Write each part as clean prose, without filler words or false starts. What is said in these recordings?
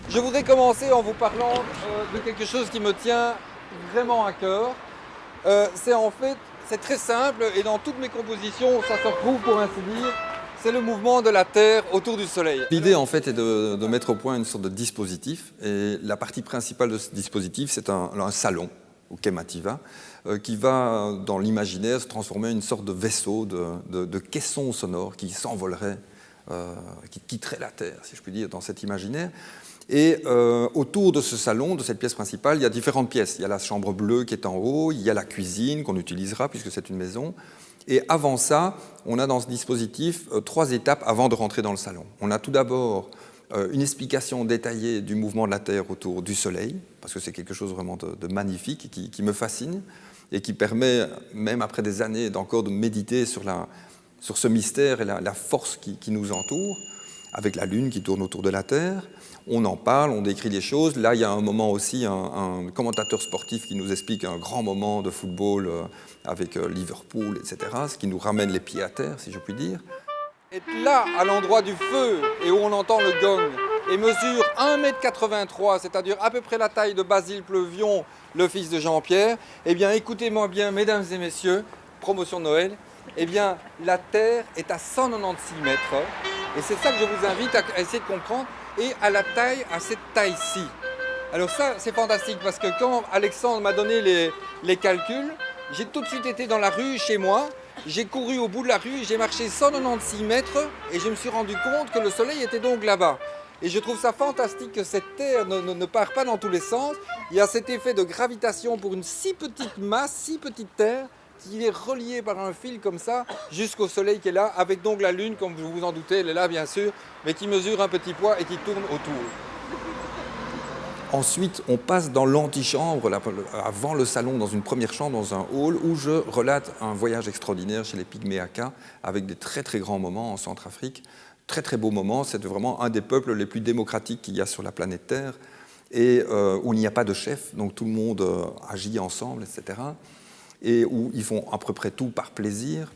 Je voudrais commencer en vous parlant de quelque chose qui me tient vraiment à cœur. C'est très simple et dans toutes mes compositions, ça se retrouve pour ainsi dire, c'est le mouvement de la Terre autour du Soleil. L'idée en fait est de mettre au point une sorte de dispositif et la partie principale de ce dispositif c'est un salon au Kemativa qui va dans l'imaginaire se transformer en une sorte de vaisseau, de caisson sonore qui s'envolerait, qui quitterait la Terre si je puis dire dans cet imaginaire. Et autour de ce salon, de cette pièce principale, il y a différentes pièces. Il y a la chambre bleue qui est en haut, il y a la cuisine qu'on utilisera puisque c'est une maison. Et avant ça, on a dans ce dispositif 3 étapes avant de rentrer dans le salon. On a tout d'abord une explication détaillée du mouvement de la Terre autour du Soleil, parce que c'est quelque chose vraiment de magnifique qui me fascine et qui permet, même après des années, encore de méditer sur ce mystère et la force qui nous entoure, avec la Lune qui tourne autour de la Terre. On en parle, on décrit les choses. Là, il y a un moment aussi, un commentateur sportif qui nous explique un grand moment de football avec Liverpool, etc., ce qui nous ramène les pieds à terre, si je puis dire. Et là, à l'endroit du feu, et où on entend le gong, et mesure 1,83 m, c'est-à-dire à peu près la taille de Basile Pleuvion, le fils de Jean-Pierre, eh bien, écoutez-moi bien, mesdames et messieurs, promotion de Noël, eh bien, la Terre est à 196 mètres, et c'est ça que je vous invite à essayer de comprendre, et à cette taille-ci. Alors ça, c'est fantastique, parce que quand Alexandre m'a donné les calculs, j'ai tout de suite été dans la rue chez moi, j'ai couru au bout de la rue, j'ai marché 196 mètres, et je me suis rendu compte que le soleil était donc là-bas. Et je trouve ça fantastique que cette Terre ne part pas dans tous les sens. Il y a cet effet de gravitation pour une si petite masse, si petite Terre, qui est relié par un fil comme ça jusqu'au Soleil qui est là, avec donc la Lune, comme vous vous en doutez, elle est là bien sûr, mais qui mesure un petit poids et qui tourne autour. Ensuite, on passe dans l'antichambre, avant le salon, dans une première chambre, dans un hall, où je relate un voyage extraordinaire chez les Pygméaka, avec des très très grands moments en Centrafrique, très très beaux moments. C'est vraiment un des peuples les plus démocratiques qu'il y a sur la planète Terre, et où il n'y a pas de chef, donc tout le monde agit ensemble, etc., et où ils font à peu près tout par plaisir,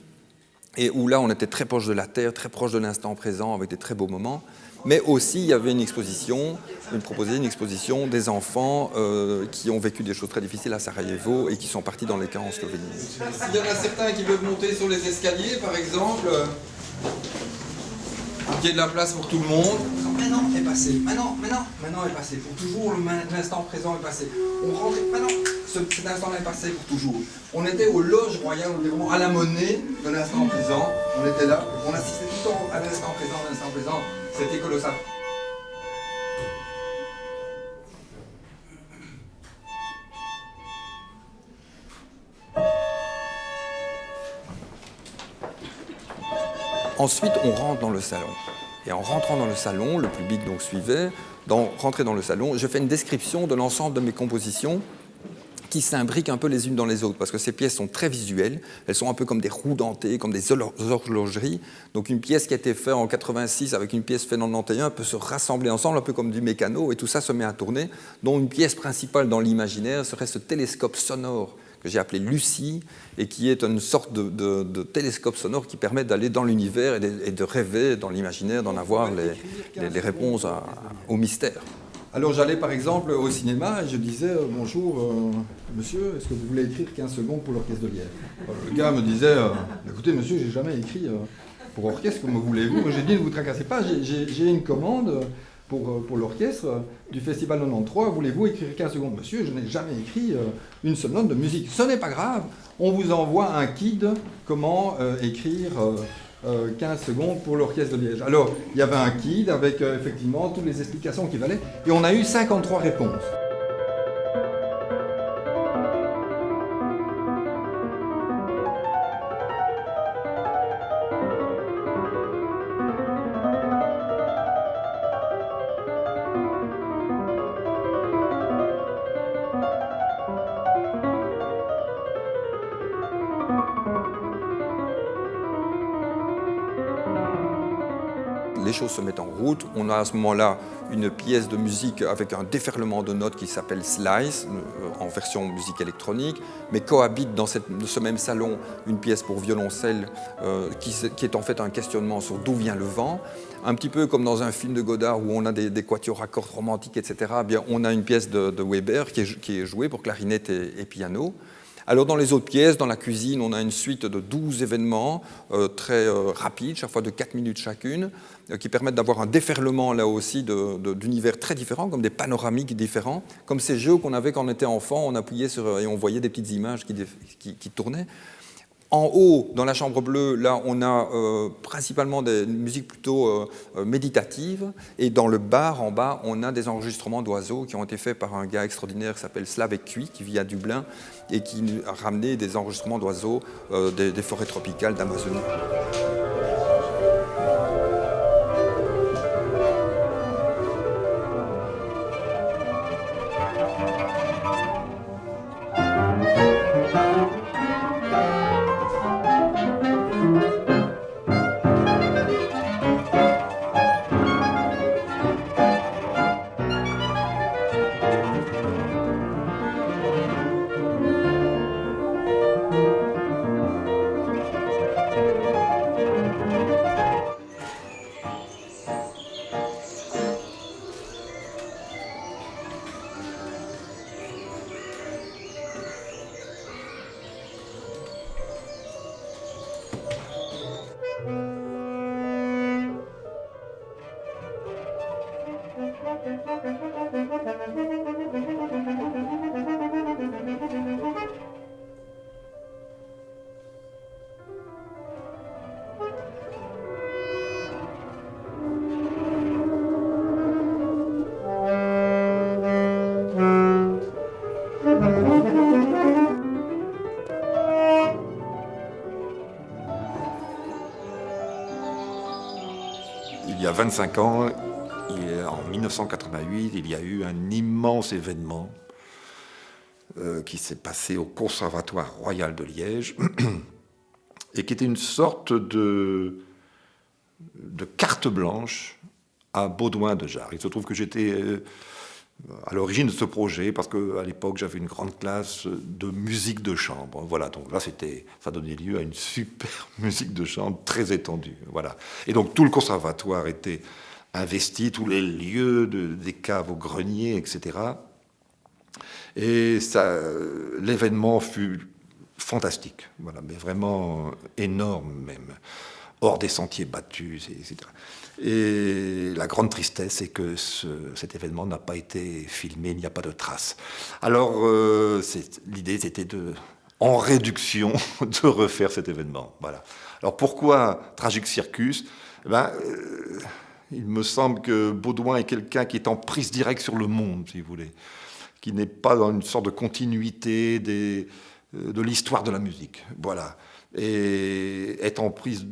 et où là on était très proche de la Terre, très proche de l'instant présent, avec des très beaux moments. Mais aussi il y avait une exposition des enfants qui ont vécu des choses très difficiles à Sarajevo et qui sont partis dans les camps en Slovénie. Il y en a certains qui veulent monter sur les escaliers, par exemple, qu'il y ait de la place pour tout le monde. Maintenant est passé, maintenant est passé, pour toujours l'instant présent est passé. On rentre, maintenant cet instant-là est passé pour toujours. On était aux loges royales, on était vraiment à la monnaie de l'instant présent, on était là, on assistait tout le temps à l'instant présent, c'était colossal. Ensuite, on rentre dans le salon. Et en rentrant dans le salon, le public donc suivait, rentrer dans le salon, je fais une description de l'ensemble de mes compositions qui s'imbriquent un peu les unes dans les autres, parce que ces pièces sont très visuelles, elles sont un peu comme des roues dentées, comme des horlogeries. Donc une pièce qui a été faite en 86 avec une pièce faite en 91 peut se rassembler ensemble, un peu comme du mécano, et tout ça se met à tourner, dont une pièce principale dans l'imaginaire serait ce télescope sonore que j'ai appelé Lucie, et qui est une sorte de télescope sonore qui permet d'aller dans l'univers et de rêver dans l'imaginaire, d'en avoir les réponses au mystère. Alors j'allais par exemple au cinéma et je disais « Bonjour, monsieur, est-ce que vous voulez écrire 15 secondes pour l'orchestre de Liège ?» Le gars me disait « Écoutez, monsieur, j'ai jamais écrit pour orchestre, comme voulez-vous ?» J'ai dit « Ne vous tracassez pas, j'ai une commande pour l'orchestre du Festival 93, voulez-vous écrire 15 secondes ?» Monsieur, je n'ai jamais écrit une seule note de musique. Ce n'est pas grave, on vous envoie un guide comment écrire 15 secondes pour l'orchestre de Liège. Alors, il y avait un guide avec effectivement toutes les explications qu'il fallait, et on a eu 53 réponses. choses se mettent en route. On a à ce moment-là une pièce de musique avec un déferlement de notes qui s'appelle Slice, en version musique électronique, mais cohabite dans ce même salon une pièce pour violoncelle qui est en fait un questionnement sur d'où vient le vent. Un petit peu comme dans un film de Godard où on a des quatuors à cordes romantiques, etc. Eh bien, on a une pièce de Weber qui est jouée pour clarinette et piano. Alors dans les autres pièces, dans la cuisine, on a une suite de 12 événements très rapides, chaque fois de 4 minutes chacune, qui permettent d'avoir un déferlement là aussi d'univers très différents, comme des panoramiques différents, comme ces jeux qu'on avait quand on était enfant, on appuyait sur et on voyait des petites images qui tournaient. En haut, dans la chambre bleue, là, on a principalement des musiques plutôt méditatives. Et dans le bar, en bas, on a des enregistrements d'oiseaux qui ont été faits par un gars extraordinaire qui s'appelle Slavek Cui, qui vit à Dublin, et qui a ramené des enregistrements d'oiseaux des forêts tropicales d'Amazonie. Il y a 25 ans, en 1988, il y a eu un immense événement qui s'est passé au Conservatoire royal de Liège et qui était une sorte de carte blanche à Baudouin de Jars. Il se trouve que j'étais à l'origine de ce projet parce qu'à l'époque, j'avais une grande classe de musique de chambre. Voilà, donc là, ça donnait lieu à une super musique de chambre très étendue. Voilà. Et donc, tout le conservatoire était investi, tous les lieux, des caves au grenier, etc. Et l'événement fut fantastique, voilà, mais vraiment énorme même, hors des sentiers battus, etc. Et la grande tristesse, c'est que cet événement n'a pas été filmé, il n'y a pas de traces. Alors, l'idée, c'était en réduction, de refaire cet événement. Voilà. Alors, pourquoi Tragic Circus ? Il me semble que Baudouin est quelqu'un qui est en prise directe sur le monde, si vous voulez, qui n'est pas dans une sorte de continuité de l'histoire de la musique. Voilà. Et être en prise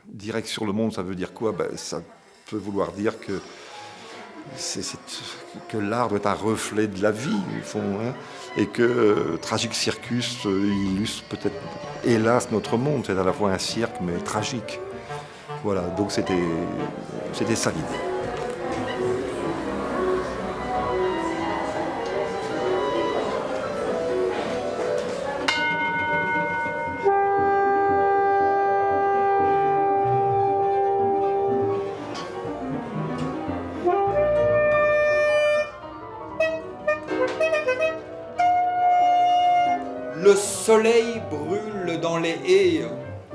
direct sur le monde, ça veut dire quoi ? Ça peut vouloir dire que l'art doit être un reflet de la vie, au fond, hein, et que Tragic Circus illustre peut-être, hélas, notre monde. C'est à la fois un cirque, mais tragique. Voilà, donc c'était ça l'idée. Le soleil brûle dans les haies,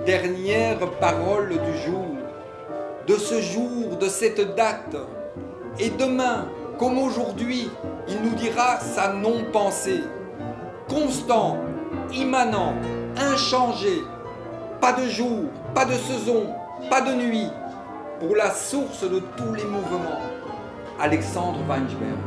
dernière parole du jour, de ce jour, de cette date. Et demain, comme aujourd'hui, il nous dira sa non-pensée. Constant, immanent, inchangé, pas de jour, pas de saison, pas de nuit, pour la source de tous les mouvements. Alexandre Weinsberg.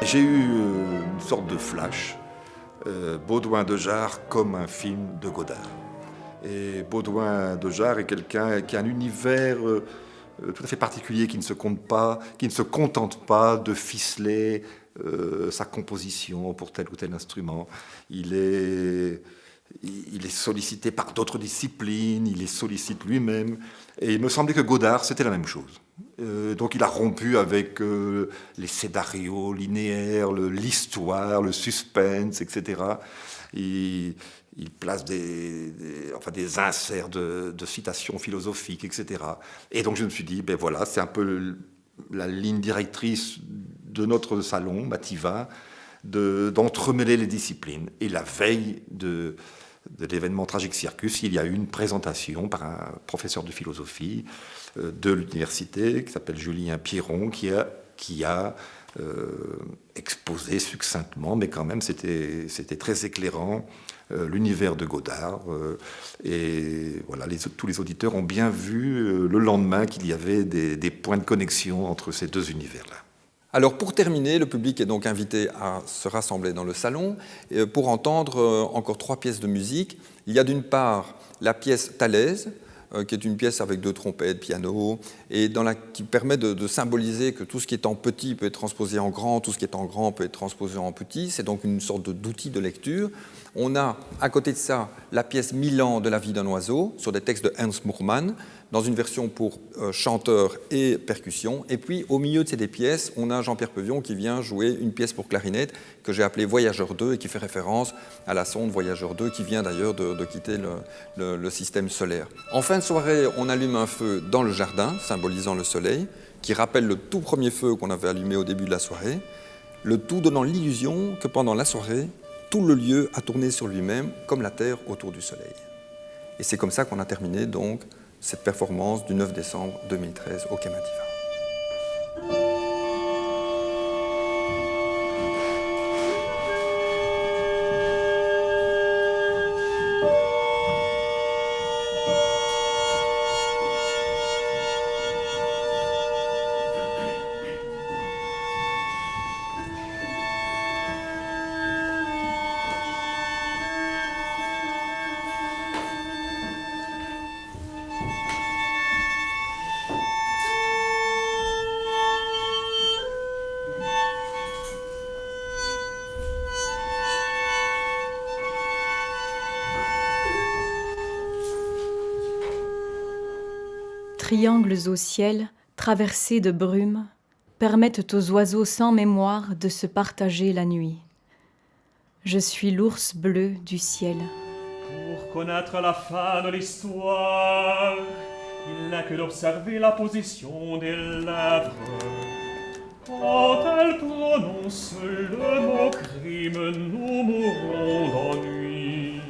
J'ai eu une sorte de flash, Baudouin de Jars comme un film de Godard. Et Baudouin de Jars est quelqu'un qui a un univers tout à fait particulier, qui ne se contente pas de ficeler sa composition pour tel ou tel instrument. Il est sollicité par d'autres disciplines, il les sollicite lui-même. Et il me semblait que Godard, c'était la même chose. Donc il a rompu avec les scénarios linéaires, l'histoire, le suspense, etc. Il place des inserts de citations philosophiques, etc. Et donc je me suis dit, ben voilà, c'est un peu la ligne directrice de notre salon, Mativa, d'entremêler les disciplines. Et la veille de l'événement Tragic Circus, il y a eu une présentation par un professeur de philosophie de l'université qui s'appelle Julien Pierron, qui a exposé succinctement, mais quand même c'était très éclairant, l'univers de Godard. Et voilà, tous les auditeurs ont bien vu le lendemain qu'il y avait des points de connexion entre ces deux univers-là. Alors pour terminer, le public est donc invité à se rassembler dans le salon pour entendre encore 3 pièces de musique. Il y a d'une part la pièce Thalès, qui est une pièce avec 2 trompettes, piano, et qui permet de symboliser que tout ce qui est en petit peut être transposé en grand, tout ce qui est en grand peut être transposé en petit. C'est donc une sorte d'outil de lecture. On a à côté de ça la pièce Milan de la vie d'un oiseau, sur des textes de Ernst Moorman, dans une version pour chanteur et percussion. Et puis, au milieu de ces 2 pièces, on a Jean-Pierre Pevion qui vient jouer une pièce pour clarinette que j'ai appelée Voyageur 2 et qui fait référence à la sonde Voyageur 2 qui vient d'ailleurs de quitter le système solaire. En fin de soirée, on allume un feu dans le jardin, symbolisant le soleil, qui rappelle le tout premier feu qu'on avait allumé au début de la soirée, le tout donnant l'illusion que pendant la soirée, tout le lieu a tourné sur lui-même comme la Terre autour du Soleil. Et c'est comme ça qu'on a terminé donc cette performance du 9 décembre 2013 au Quai Mativa. Triangles au ciel, traversés de brumes, permettent aux oiseaux sans mémoire de se partager la nuit. Je suis l'ours bleu du ciel. Pour connaître la fin de l'histoire, il n'a que d'observer la position des lèvres. Quand elles prononcent le mot crime, nous mourrons d'ennui.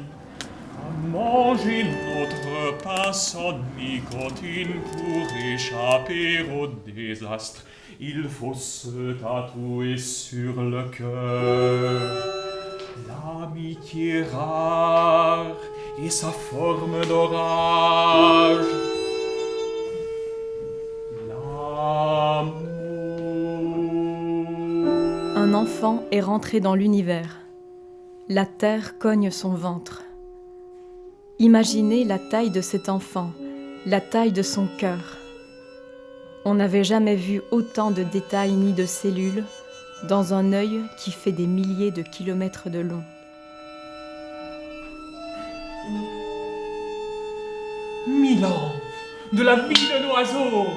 À manger notre pain sans nicotine pour échapper au désastre, il faut se tatouer sur le cœur l'amitié rare et sa forme d'orage. L'amour. Un enfant est rentré dans l'univers. La terre cogne son ventre. Imaginez la taille de cet enfant, la taille de son cœur. On n'avait jamais vu autant de détails ni de cellules dans un œil qui fait des milliers de kilomètres de long. 1000 ans de la vie d'un oiseau.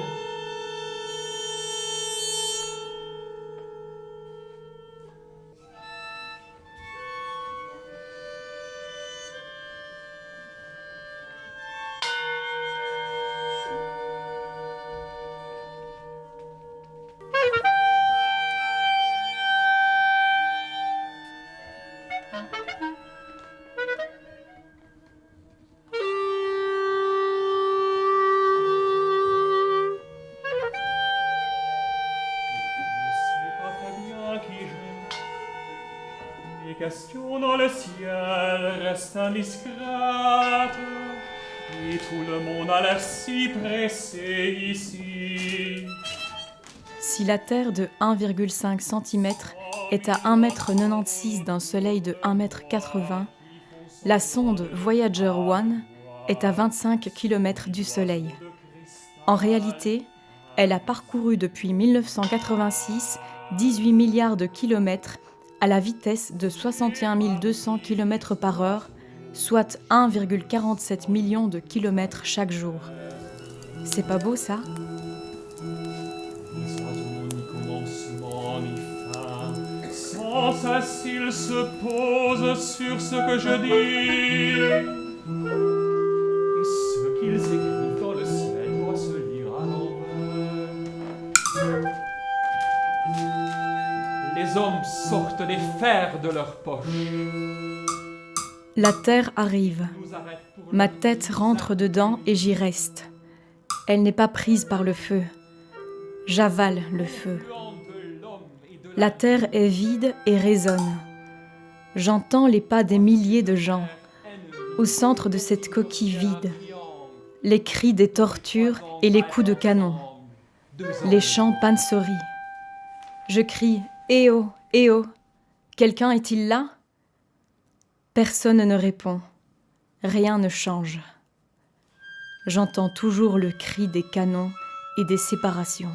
Les questions dans le ciel restent indiscrètes et tout le monde a l'air si pressé ici. Si la Terre de 1,5 cm est à 1,96 m d'un soleil de 1,80 m, la sonde Voyager 1 est à 25 km du soleil. En réalité, elle a parcouru depuis 1986 18 milliards de kilomètres à la vitesse de 61 200 km par heure, soit 1,47 million de kilomètres chaque jour. C'est pas beau ça ? Ni commencement ni fin, sans cesse il se pose sur ce que je dis. Et ce qu'ils écrivent dans le ciel doit se lire à l'envers. Les hommes sortent des fers de leur poche. La terre arrive. Nous arrêtent pour Ma tête rentre dedans et j'y reste. Elle n'est pas prise par le feu. J'avale le feu. La terre est vide et résonne. J'entends les pas des milliers de gens. Au centre de cette coquille vide, les cris des tortures et les coups de canon. Les chants pansori. Je crie « Eh oh, eh oh ! Quelqu'un est-il là ?» Personne ne répond. Rien ne change. J'entends toujours le cri des canons et des séparations.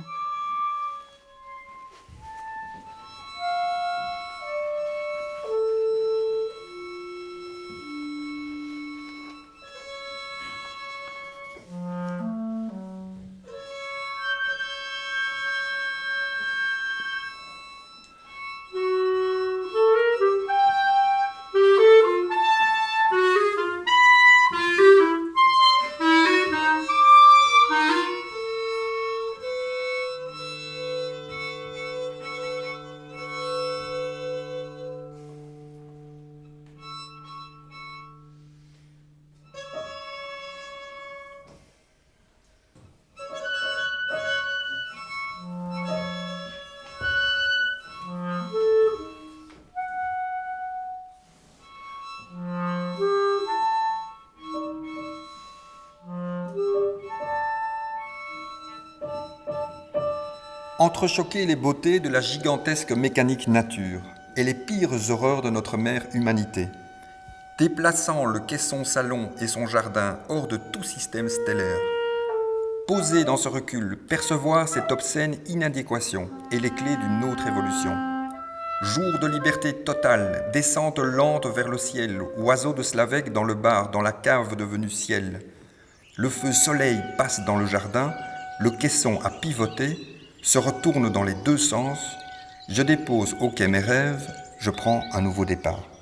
Entrechoquer les beautés de la gigantesque mécanique nature et les pires horreurs de notre mère humanité, déplaçant le caisson salon et son jardin hors de tout système stellaire. Poser dans ce recul, percevoir cette obscène inadéquation et les clés d'une autre évolution. Jour de liberté totale, descente lente vers le ciel, oiseau de Slavek dans le bar, dans la cave devenue ciel. Le feu soleil passe dans le jardin, le caisson a pivoté, se retourne dans les deux sens, je dépose au quai mes rêves, je prends un nouveau départ.